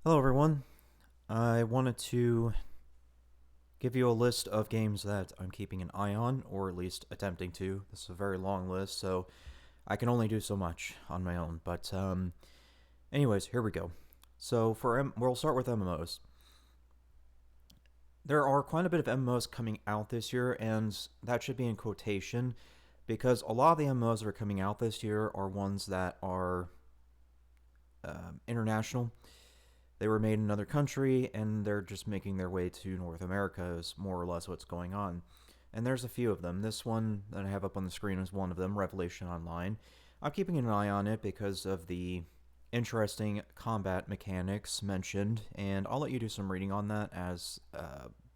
Hello, everyone. I wanted to give you a list of games that I'm keeping an eye on, or at least attempting to. This is a very long list, so I can only do so much on my own. But, anyways, here we go. So, we'll start with MMOs. There are quite a bit of MMOs coming out this year, and that should be in quotation, because a lot of the MMOs that are coming out this year are ones that are international. They were made in another country, and they're just making their way to North America, is more or less what's going on. And there's a few of them. This one that I have up on the screen is one of them, Revelation Online. I'm keeping an eye on it because of the interesting combat mechanics mentioned, and I'll let you do some reading on that, as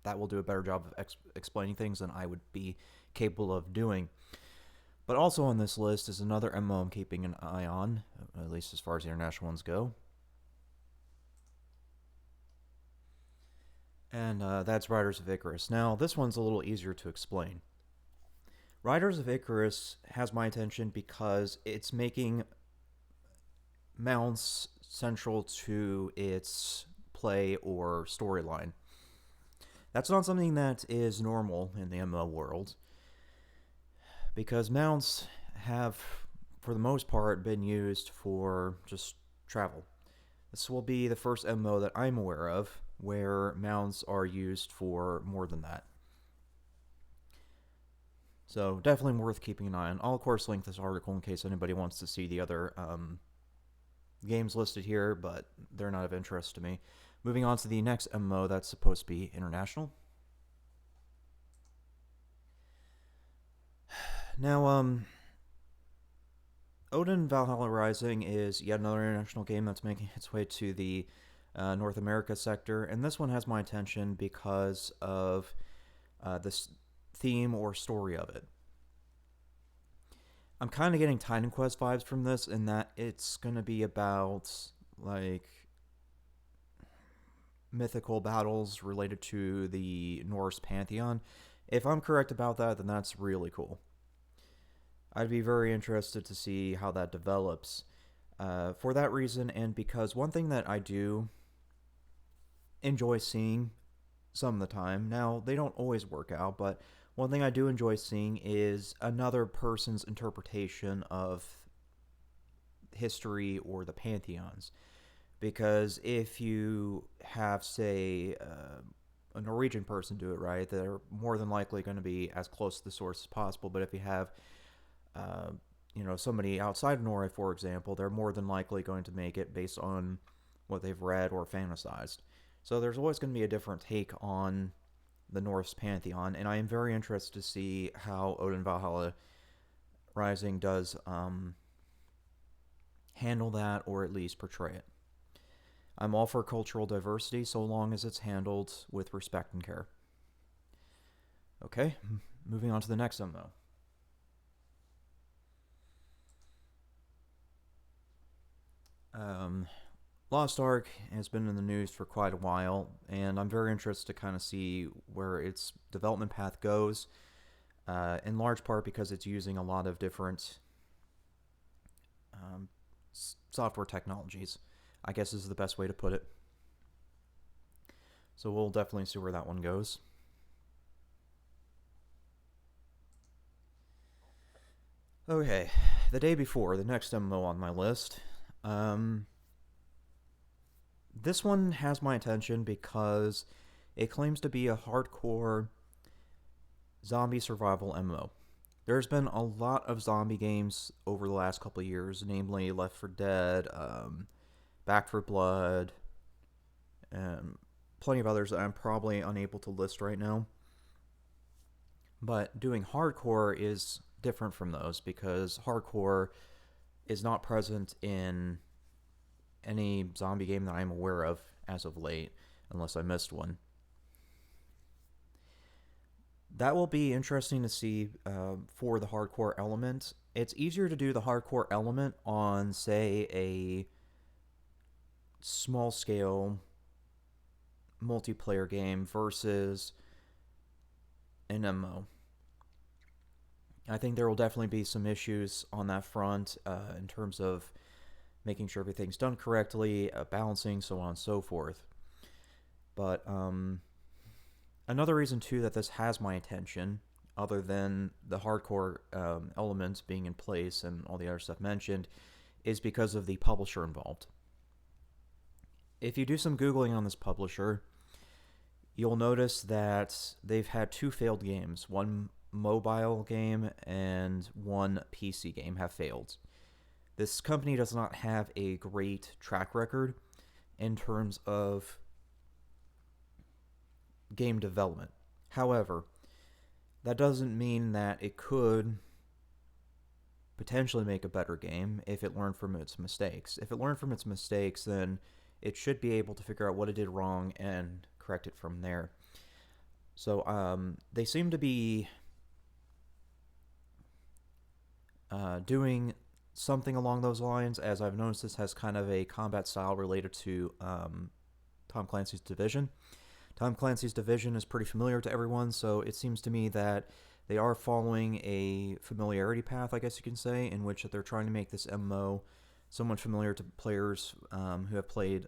that will do a better job of explaining things than I would be capable of doing. But also on this list is another MMO I'm keeping an eye on, at least as far as the international ones go. And that's Riders of Icarus. Now, this one's a little easier to explain. Riders of Icarus has my attention because it's making mounts central to its play or storyline. That's not something that is normal in the MMO world, because mounts have, for the most part, been used for just travel. This will be the first MMO that I'm aware of where mounts are used for more than that. So definitely worth keeping an eye on. I'll of course link this article in case anybody wants to see the other games listed here, but they're not of interest to me. Moving on to the next MMO that's supposed to be international. Now, Odin Valhalla Rising is yet another international game that's making its way to the North America sector, and this one has my attention because of this theme or story of it. I'm kind of getting Titan Quest vibes from this, in that it's going to be about, like, mythical battles related to the Norse Pantheon. If I'm correct about that, then that's really cool. I'd be very interested to see how that develops. For that reason, and because one thing that I do enjoy seeing some of the time, now they don't always work out, but one thing I do enjoy seeing is another person's interpretation of history or the pantheons. Because if you have, say, a Norwegian person do it right, they're more than likely going to be as close to the source as possible. But if you have somebody outside of Norway, for example, they're more than likely going to make it based on what they've read or fantasized. So there's always going to be a different take on the Norse Pantheon, and I am very interested to see how Odin Valhalla Rising does handle that, or at least portray it. I'm all for cultural diversity so long as it's handled with respect and care. Okay, moving on to the next MMO. Lost Ark has been in the news for quite a while, and I'm very interested to kind of see where its development path goes, in large part because it's using a lot of different software technologies, I guess is the best way to put it. So we'll definitely see where that one goes. Okay, the day before, the next MMO on my list. This one has my attention because it claims to be a hardcore zombie survival MMO. There's been a lot of zombie games over the last couple of years, namely Left 4 Dead, Back 4 Blood, and plenty of others that I'm probably unable to list right now. But doing hardcore is different from those, because hardcore is not present in any zombie game that I'm aware of as of late, unless I missed one. That will be interesting to see for the hardcore element. It's easier to do the hardcore element on, say, a small-scale multiplayer game versus an MMO. I think there will definitely be some issues on that front in terms of making sure everything's done correctly, balancing, so on and so forth. But another reason too that this has my attention, other than the hardcore elements being in place and all the other stuff mentioned, is because of the publisher involved. If you do some Googling on this publisher, you'll notice that they've had 2 failed games. One mobile game and one PC game have failed. This company does not have a great track record in terms of game development. However, that doesn't mean that it could potentially make a better game if it learned from its mistakes. If it learned from its mistakes, then it should be able to figure out what it did wrong and correct it from there. So they seem to be doing something along those lines, as I've noticed this has kind of a combat style related to Tom Clancy's Division. Tom Clancy's Division is pretty familiar to everyone, so it seems to me that they are following a familiarity path, I guess you can say, in which they're trying to make this MMO somewhat familiar to players who have played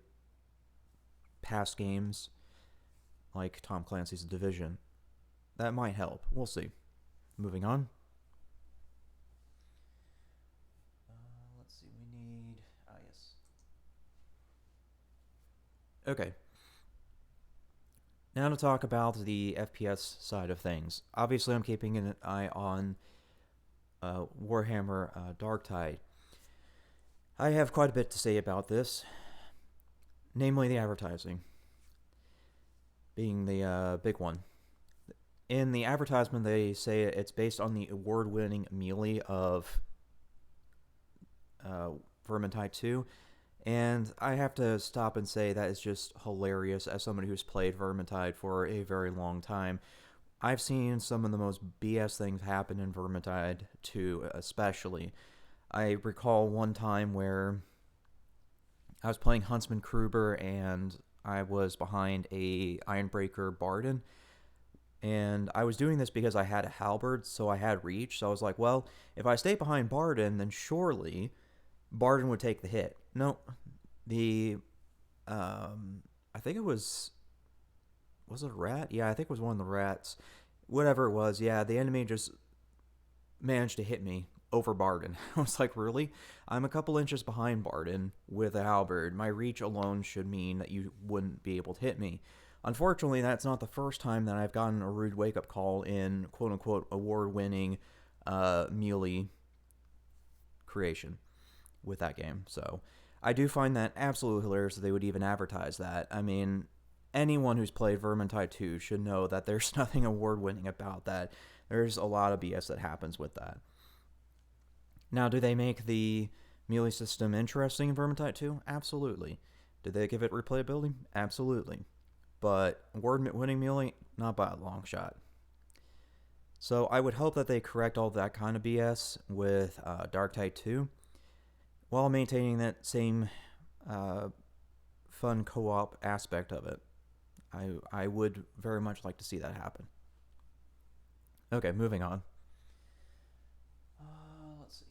past games like Tom Clancy's Division. That might help. We'll see. Moving on. Let's see, we need... yes. Okay. Now to talk about the FPS side of things. Obviously, I'm keeping an eye on Warhammer Darktide. I have quite a bit to say about this, namely the advertising being the big one. In the advertisement, they say it's based on the award-winning melee of Vermintide 2, and I have to stop and say that is just hilarious as somebody who's played Vermintide for a very long time. I've seen some of the most BS things happen in Vermintide 2, especially. I recall one time where I was playing Huntsman Kruber and I was behind a Ironbreaker Barden, and I was doing this because I had a halberd, so I had reach, so I was like, well, if I stay behind Barden, then surely Barden would take the hit. No, I think it was it a rat? Yeah, I think it was one of the rats. Whatever it was, yeah, the enemy just managed to hit me over Barden. I was like, really? I'm a couple inches behind Barden with a halberd. My reach alone should mean that you wouldn't be able to hit me. Unfortunately, that's not the first time that I've gotten a rude wake-up call in quote-unquote award-winning melee creation with that game. So I do find that absolutely hilarious that they would even advertise that. I mean, anyone who's played Vermintide 2 should know that there's nothing award-winning about that. There's a lot of BS that happens with that. Now, do they make the melee system interesting in Vermintide 2? Absolutely. Did they give it replayability? Absolutely. But award-winning melee? Not by a long shot. So I would hope that they correct all that kind of BS with Darktide 2, while maintaining that same fun co-op aspect of it. I would very much like to see that happen. Okay, moving on. Let's see.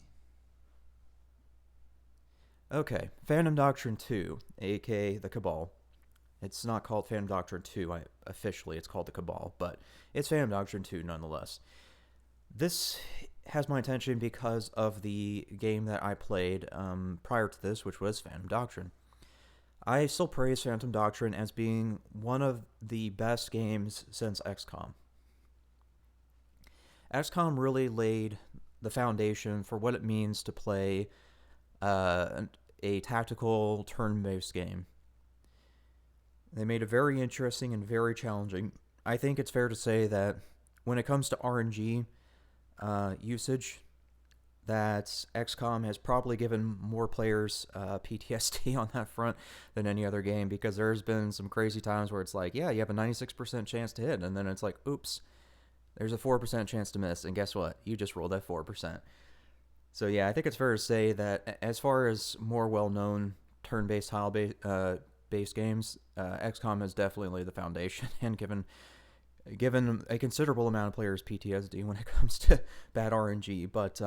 Okay, Phantom Doctrine 2, aka the Cabal. It's not called Phantom Doctrine 2 officially, it's called the Cabal, but it's Phantom Doctrine 2 nonetheless. This has my attention because of the game that I played prior to this, which was Phantom Doctrine. I still praise Phantom Doctrine as being one of the best games since XCOM. XCOM really laid the foundation for what it means to play a tactical turn-based game. They made it very interesting and very challenging. I think it's fair to say that when it comes to RNG usage, that XCOM has probably given more players PTSD on that front than any other game, because there's been some crazy times where it's like, yeah, you have a 96% chance to hit, and then it's like, oops, there's a 4% chance to miss, and guess what? You just rolled that 4%. So yeah, I think it's fair to say that as far as more well-known turn-based tile-based games, XCOM is definitely the foundation, and given a considerable amount of players PTSD when it comes to bad RNG. But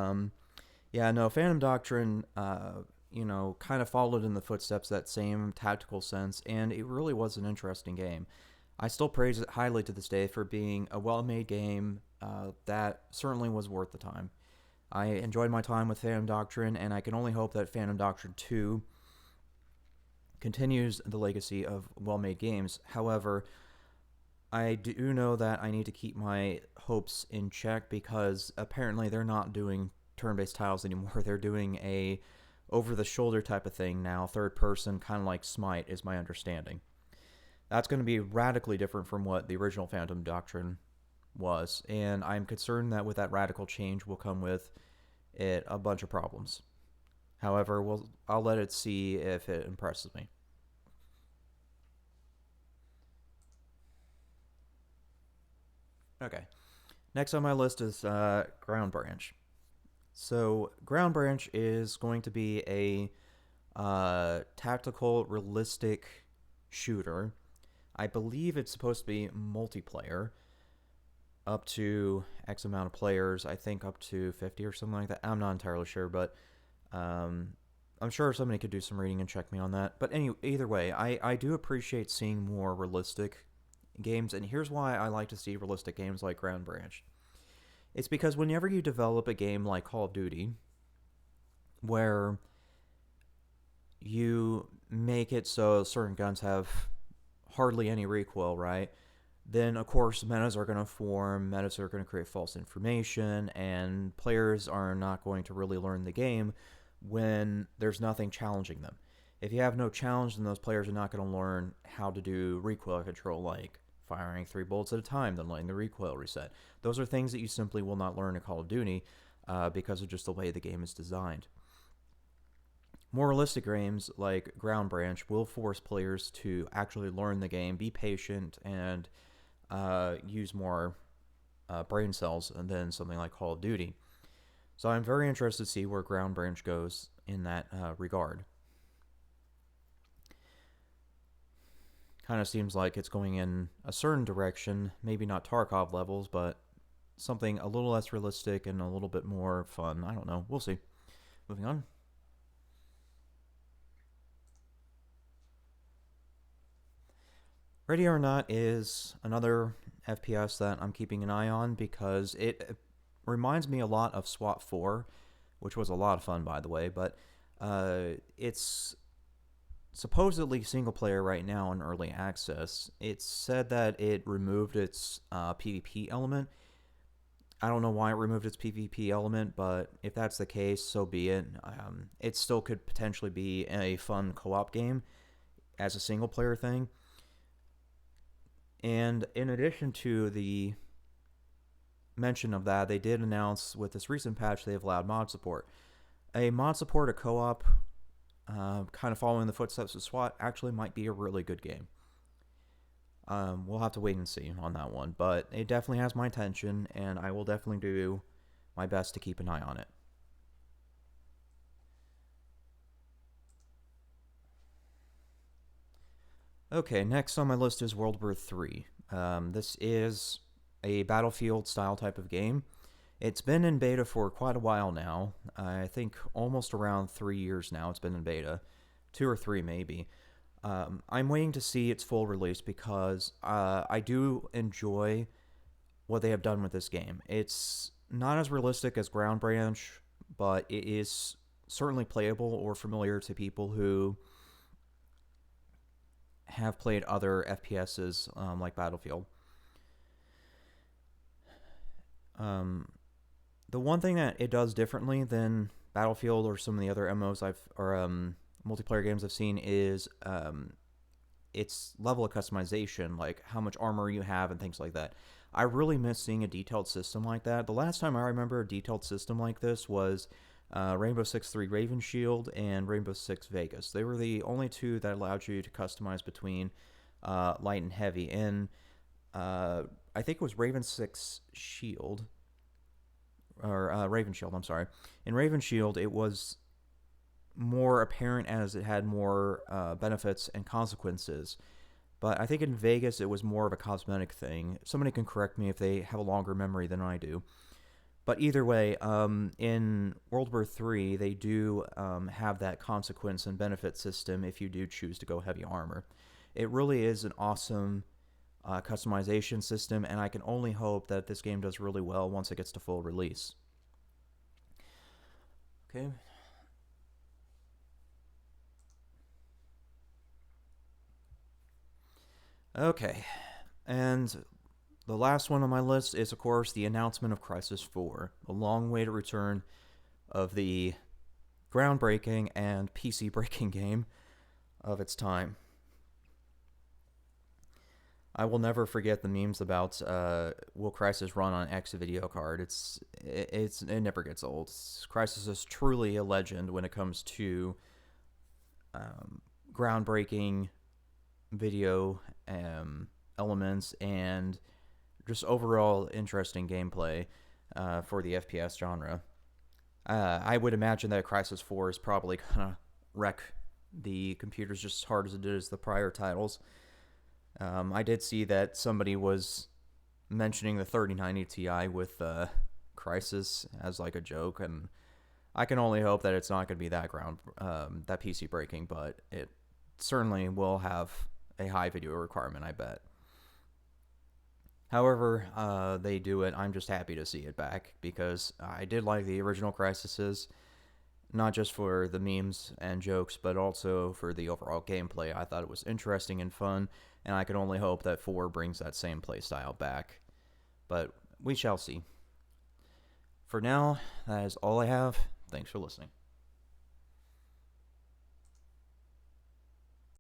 yeah, no, Phantom Doctrine kind of followed in the footsteps that same tactical sense, and it really was an interesting game. I still praise it highly to this day for being a well-made game that certainly was worth the time. I enjoyed my time with Phantom Doctrine, and I can only hope that Phantom Doctrine 2 continues the legacy of well-made games. However, I do know that I need to keep my hopes in check because apparently they're not doing turn-based tiles anymore. They're doing a over-the-shoulder type of thing now, third person, kind of like Smite is my understanding. That's going to be radically different from what the original Phantom Doctrine was, and I'm concerned that with that radical change will come with it a bunch of problems. However, I'll let it see if it impresses me. Okay. Next on my list is Groundbridge. So, Groundbridge is going to be a tactical, realistic shooter. I believe it's supposed to be multiplayer, up to X amount of players. I think up to 50 or something like that. I'm not entirely sure, but I'm sure somebody could do some reading and check me on that. But either way, I do appreciate seeing more realistic games, and here's why I like to see realistic games like Groundbridge. It's because whenever you develop a game like Call of Duty, where you make it so certain guns have hardly any recoil, right? Then, of course, metas are going to form, metas are going to create false information, and players are not going to really learn the game when there's nothing challenging them. If you have no challenge, then those players are not going to learn how to do recoil control, like firing 3 bullets at a time, then letting the recoil reset. Those are things that you simply will not learn in Call of Duty because of just the way the game is designed. More realistic games like Groundbridge will force players to actually learn the game, be patient, and use more brain cells than something like Call of Duty. So I'm very interested to see where Groundbridge goes in that regard. Kind of seems like it's going in a certain direction, maybe not Tarkov levels, but something a little less realistic and a little bit more fun. I don't know. We'll see. Moving on. Ready or Not is another FPS that I'm keeping an eye on because it reminds me a lot of SWAT 4, which was a lot of fun, by the way, but it's supposedly single player right now in early access. It's said that it removed its PvP element. I don't know why it removed its PvP element, but if that's the case, so be it. It still could potentially be a fun co-op game as a single player thing. And in addition to the mention of that, they did announce with this recent patch they've allowed mod support. A mod support, a co-op, kind of following the footsteps of SWAT, actually might be a really good game. We'll have to wait and see on that one, but it definitely has my attention, and I will definitely do my best to keep an eye on it. Okay, next on my list is World War III. This is a Battlefield-style type of game. It's been in beta for quite a while now. I think almost around 3 years now it's been in beta. 2 or 3 maybe. I'm waiting to see its full release because I do enjoy what they have done with this game. It's not as realistic as Groundbridge, but it is certainly playable or familiar to people who have played other FPSs like Battlefield. The one thing that it does differently than Battlefield or some of the other MMOs multiplayer games I've seen is its level of customization, like how much armor you have and things like that. I really miss seeing a detailed system like that. The last time I remember a detailed system like this was Rainbow Six 3 Raven Shield and Rainbow Six Vegas. They were the only two that allowed you to customize between light and heavy. And I think it was Raven Six Shield, or Raven Shield, I'm sorry. In Raven Shield, it was more apparent as it had more benefits and consequences. But I think in Vegas, it was more of a cosmetic thing. Somebody can correct me if they have a longer memory than I do. But either way, in World War III, they do have that consequence and benefit system if you do choose to go heavy armor. It really is an awesome customization system, and I can only hope that this game does really well once it gets to full release. Okay. Okay, and the last one on my list is, of course, the announcement of Crysis 4, a long-awaited return of the groundbreaking and PC-breaking game of its time. I will never forget the memes about will Crysis run on X video card. It never gets old. Crysis is truly a legend when it comes to groundbreaking video elements and just overall interesting gameplay for the FPS genre. I would imagine that Crysis 4 is probably gonna wreck the computers just as hard as it did as the prior titles. I did see that somebody was mentioning the 3090 Ti with Crysis as like a joke, and I can only hope that it's not going to be that that PC breaking, but it certainly will have a high video requirement, I bet. However, they do it. I'm just happy to see it back because I did like the original Crysises, not just for the memes and jokes, but also for the overall gameplay. I thought it was interesting and fun, and I can only hope that 4 brings that same playstyle back. But we shall see. For now, that is all I have. Thanks for listening.